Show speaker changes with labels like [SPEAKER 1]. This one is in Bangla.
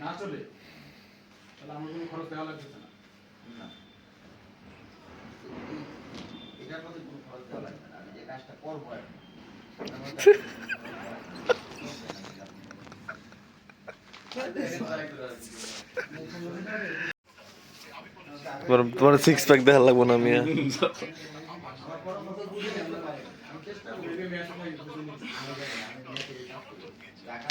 [SPEAKER 1] না চলে তাহলে আমার কোনো খরচ দেওয়া লাগছে না।
[SPEAKER 2] এটার মধ্যে কোনো খরচ দেওয়া লাগবে না, আমি যে কাজটা করবো
[SPEAKER 3] তোমার সিক্স প্যাক দেখা লাগবো না মিয়া।
[SPEAKER 2] টাকা